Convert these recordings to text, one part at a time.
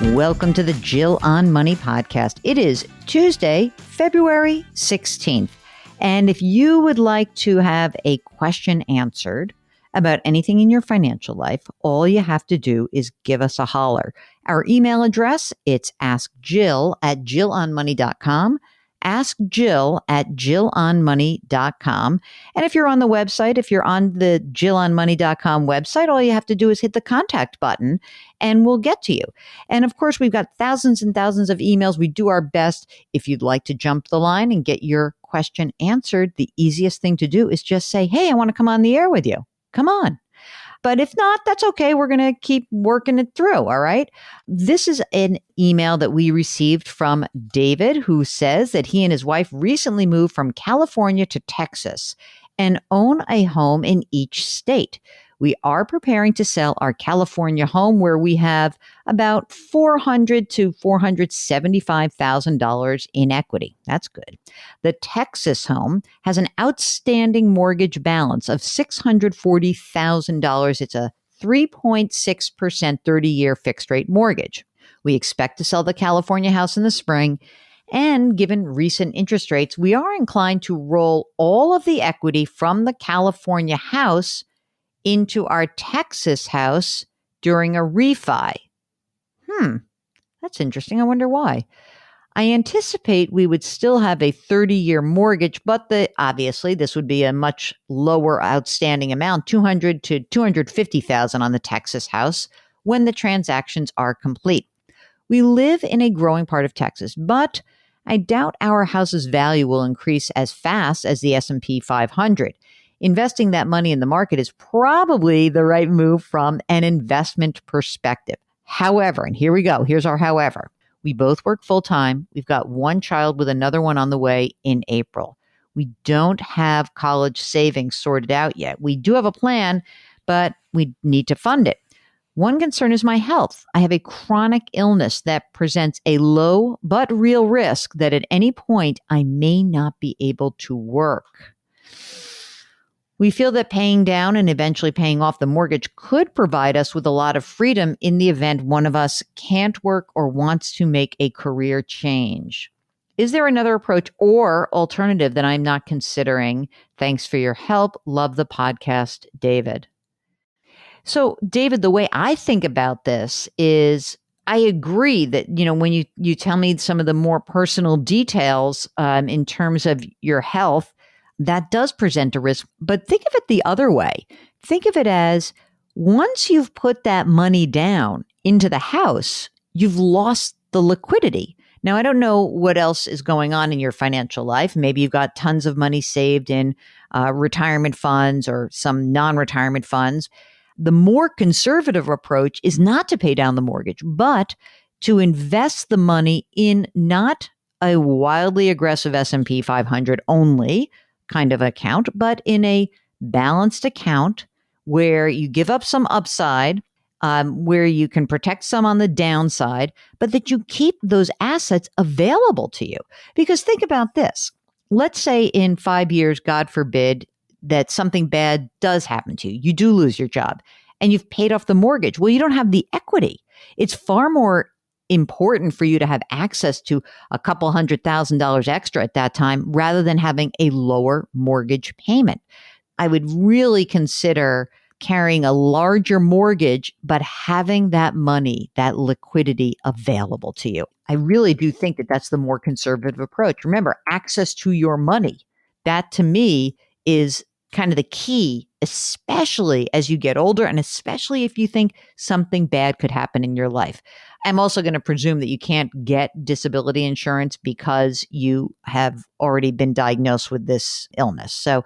Welcome to the Jill on Money podcast. It is Tuesday, February 16th. And if you would like to have a question answered about anything in your financial life, all you have to do is give us a holler. Our email address, it's askjill@jillonmoney.com. askjill@jillonmoney.com. And if you're on the website, if you're on the jillonmoney.com website, all you have to do is hit the contact button and we'll get to you. And of course, we've got thousands and thousands of emails. We do our best. If you'd like to jump the line and get your question answered, the easiest thing to do is just say, hey, I want to come on the air with you. Come on. But if not, that's okay. We're going to keep working it through. All right. This is an email that we received from David, who says that he and his wife recently moved from California to Texas and own a home in each state. We are preparing to sell our California home where we have about $400,000 to $475,000 in equity. That's good. The Texas home has an outstanding mortgage balance of $640,000. It's a 3.6% 30-year fixed rate mortgage. We expect to sell the California house in the spring. And given recent interest rates, we are inclined to roll all of the equity from the California house into our Texas house during a refi. That's interesting. I wonder why. I anticipate we would still have a 30-year mortgage, but obviously this would be a much lower outstanding amount, $200,000 to $250,000 on the Texas house when the transactions are complete. We live in a growing part of Texas, but I doubt our house's value will increase as fast as the S&P 500. Investing that money in the market is probably the right move from an investment perspective. However, and here we go, here's our however. We both work full-time. We've got one child with another one on the way in April. We don't have college savings sorted out yet. We do have a plan, but we need to fund it. One concern is my health. I have a chronic illness that presents a low but real risk that at any point I may not be able to work. We feel that paying down and eventually paying off the mortgage could provide us with a lot of freedom in the event one of us can't work or wants to make a career change. Is there another approach or alternative that I'm not considering? Thanks for your help. Love the podcast, David. So, David, the way I think about this is I agree that, when you tell me some of the more personal details in terms of your health, that does present a risk, but think of it the other way. Think of it as once you've put that money down into the house, you've lost the liquidity. Now, I don't know what else is going on in your financial life. Maybe you've got tons of money saved in retirement funds or some non-retirement funds. The more conservative approach is not to pay down the mortgage, but to invest the money in not a wildly aggressive S&P 500 only kind of account, but in a balanced account where you give up some upside, where you can protect some on the downside, but that you keep those assets available to you. Because think about this. Let's say in 5 years, God forbid, that something bad does happen to you. You do lose your job and you've paid off the mortgage. Well, you don't have the equity. It's far more important for you to have access to a couple $100,000 extra at that time rather than having a lower mortgage payment. I would really consider carrying a larger mortgage, but having that money, that liquidity available to you. I really do think that that's the more conservative approach. Remember, access to your money. That to me is kind of the key, especially as you get older and especially if you think something bad could happen in your life. I'm also going to presume that you can't get disability insurance because you have already been diagnosed with this illness. So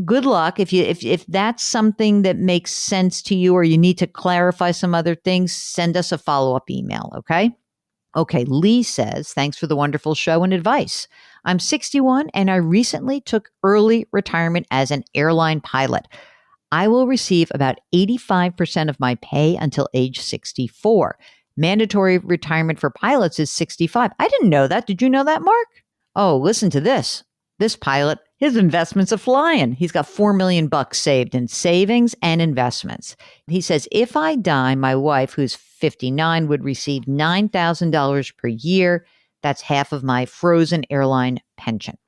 good luck. If that's something that makes sense to you or you need to clarify some other things, send us a follow-up email, okay? Okay, Lee says, thanks for the wonderful show and advice. I'm 61 and I recently took early retirement as an airline pilot. I will receive about 85% of my pay until age 64. Mandatory retirement for pilots is 65. I didn't know that. Did you know that, Mark? Oh, listen to this. This pilot, His investments are flying. He's got 4 million bucks saved in savings and investments. He says, if I die, my wife, who's 59, would receive $9,000 per year. That's half of my frozen airline pension.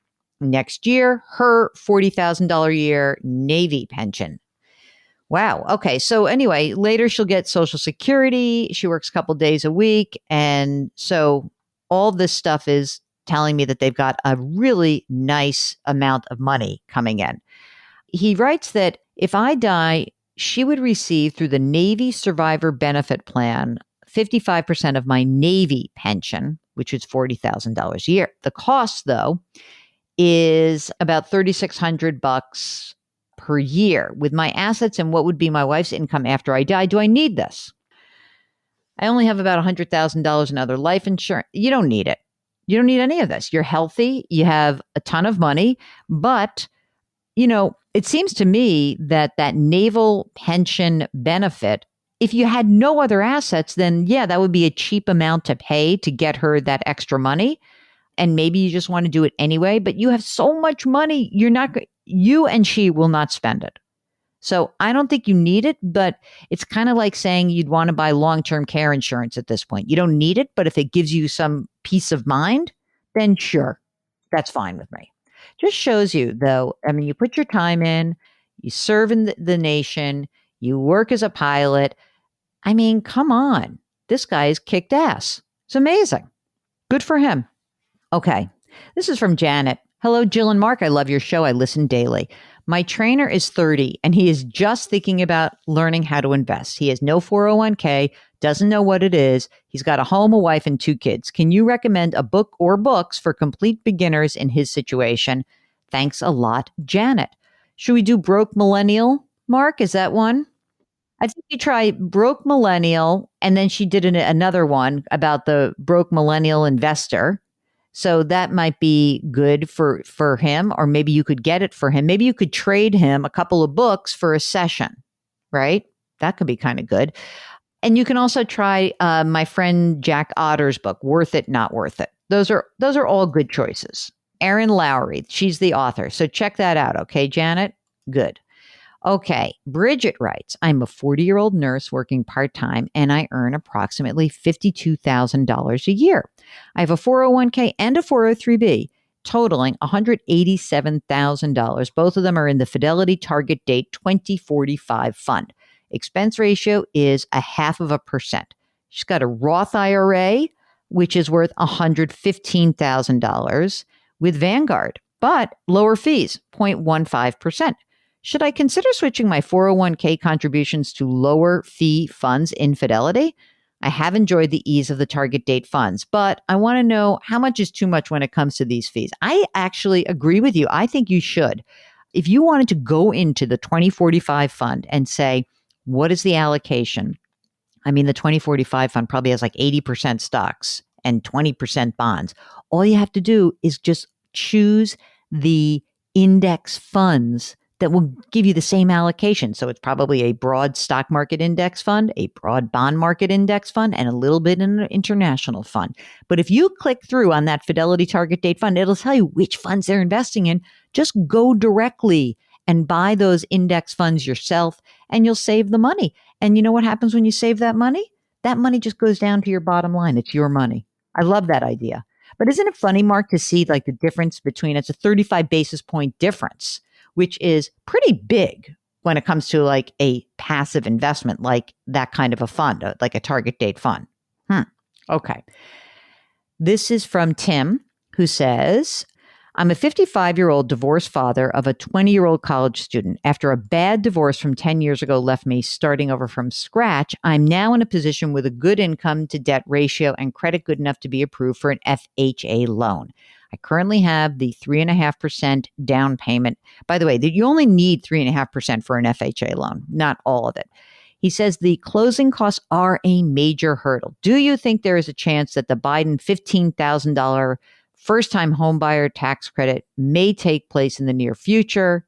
Next year, her $40,000 a year Navy pension. Wow. Okay. So anyway, later she'll get Social Security. She works a couple days a week. And so all this stuff is telling me that they've got a really nice amount of money coming in. He writes that if I die, she would receive through the Navy Survivor Benefit Plan 55% of my Navy pension, which is $40,000 a year. The cost, though, is about $3,600 per year. With my assets and what would be my wife's income after I die, do I need this? I only have about $100,000 in other life insurance. You don't need it. You don't need any of this. You're healthy. You have a ton of money. But, it seems to me that naval pension benefit, if you had no other assets, then yeah, that would be a cheap amount to pay to get her that extra money. And maybe you just want to do it anyway, but you have so much money, you and she will not spend it. So I don't think you need it, but it's kind of like saying you'd want to buy long-term care insurance at this point. You don't need it, but if it gives you some peace of mind, then sure, that's fine with me. Just shows you, though, you put your time in, you serve in the nation, you work as a pilot. Come on. This guy is kicked ass. It's amazing. Good for him. Okay. This is from Janet. Hello, Jill and Mark. I love your show. I listen daily. My trainer is 30 and he is just thinking about learning how to invest. He has no 401k, doesn't know what it is. He's got a home, a wife, and 2 kids. Can you recommend a book or books for complete beginners in his situation? Thanks a lot, Janet. Should we do Broke Millennial, Mark? Is that one? I think you try Broke Millennial, and then she did another one about the Broke Millennial Investor. So that might be good for him, or maybe you could get it for him. Maybe you could trade him a couple of books for a session, right? That could be kind of good. And you can also try my friend Jack Otter's book, Worth It, Not Worth It. Those are all good choices. Erin Lowry, she's the author. So check that out. Okay, Janet? Good. Okay, Bridget writes, I'm a 40-year-old nurse working part-time and I earn approximately $52,000 a year. I have a 401k and a 403b, totaling $187,000. Both of them are in the Fidelity Target Date 2045 fund. Expense ratio is 0.5%. She's got a Roth IRA, which is worth $115,000 with Vanguard, but lower fees, 0.15%. Should I consider switching my 401k contributions to lower fee funds in Fidelity? I have enjoyed the ease of the target date funds, but I want to know how much is too much when it comes to these fees. I actually agree with you. I think you should. If you wanted to go into the 2045 fund and say, what is the allocation? The 2045 fund probably has like 80% stocks and 20% bonds. All you have to do is just choose the index funds that will give you the same allocation. So it's probably a broad stock market index fund, a broad bond market index fund, and a little bit in an international fund. But if you click through on that Fidelity Target Date fund, it'll tell you which funds they're investing in. Just go directly and buy those index funds yourself, and you'll save the money. And you know what happens when you save that money? That money just goes down to your bottom line. It's your money. I love that idea. But isn't it funny, Mark, to see like the difference between, it's a 35 basis point difference, which is pretty big when it comes to like a passive investment, like that kind of a fund, like a target date fund. Okay. This is from Tim, who says, I'm a 55-year-old divorced father of a 20-year-old college student. After a bad divorce from 10 years ago left me starting over from scratch, I'm now in a position with a good income to debt ratio and credit good enough to be approved for an FHA loan. I currently have the 3.5% down payment. By the way, you only need 3.5% for an FHA loan, not all of it. He says the closing costs are a major hurdle. Do you think there is a chance that the Biden $15,000 first-time homebuyer tax credit may take place in the near future?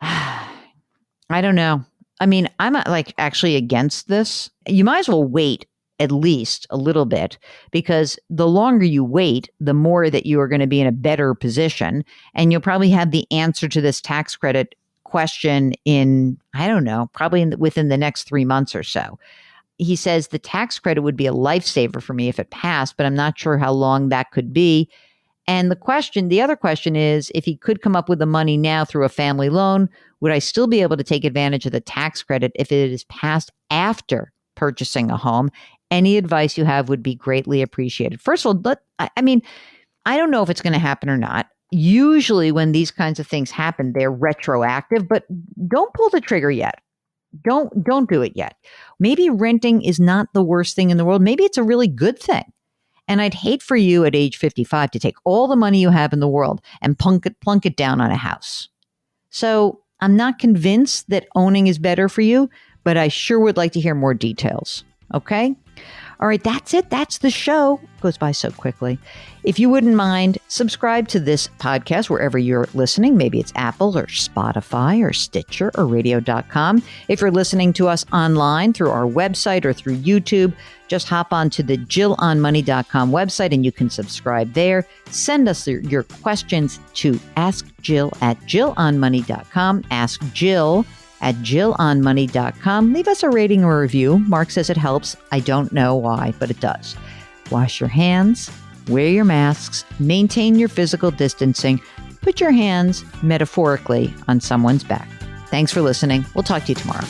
I don't know. I'm like actually against this. You might as well wait at least a little bit, because the longer you wait, the more that you are going to be in a better position. And you'll probably have the answer to this tax credit question in, I don't know, probably within the next 3 months or so. He says the tax credit would be a lifesaver for me if it passed, but I'm not sure how long that could be. And the other question is, if he could come up with the money now through a family loan, would I still be able to take advantage of the tax credit if it is passed after purchasing a home? Any advice you have would be greatly appreciated. First of all, I don't know if it's going to happen or not. Usually when these kinds of things happen, they're retroactive, but don't pull the trigger yet. Don't do it yet. Maybe renting is not the worst thing in the world. Maybe it's a really good thing. And I'd hate for you at age 55 to take all the money you have in the world and plunk it down on a house. So I'm not convinced that owning is better for you, but I sure would like to hear more details. Okay? All right, that's it. That's the show. It goes by so quickly. If you wouldn't mind, subscribe to this podcast wherever you're listening. Maybe it's Apple or Spotify or Stitcher or radio.com. If you're listening to us online through our website or through YouTube, just hop on to the JillOnMoney.com website and you can subscribe there. Send us your questions to askjill@JillOnMoney.com. Ask Jill at JillOnMoney.com. Leave us a rating or review. Mark says it helps. I don't know why, but it does. Wash your hands, wear your masks, maintain your physical distancing, put your hands metaphorically on someone's back. Thanks for listening. We'll talk to you tomorrow.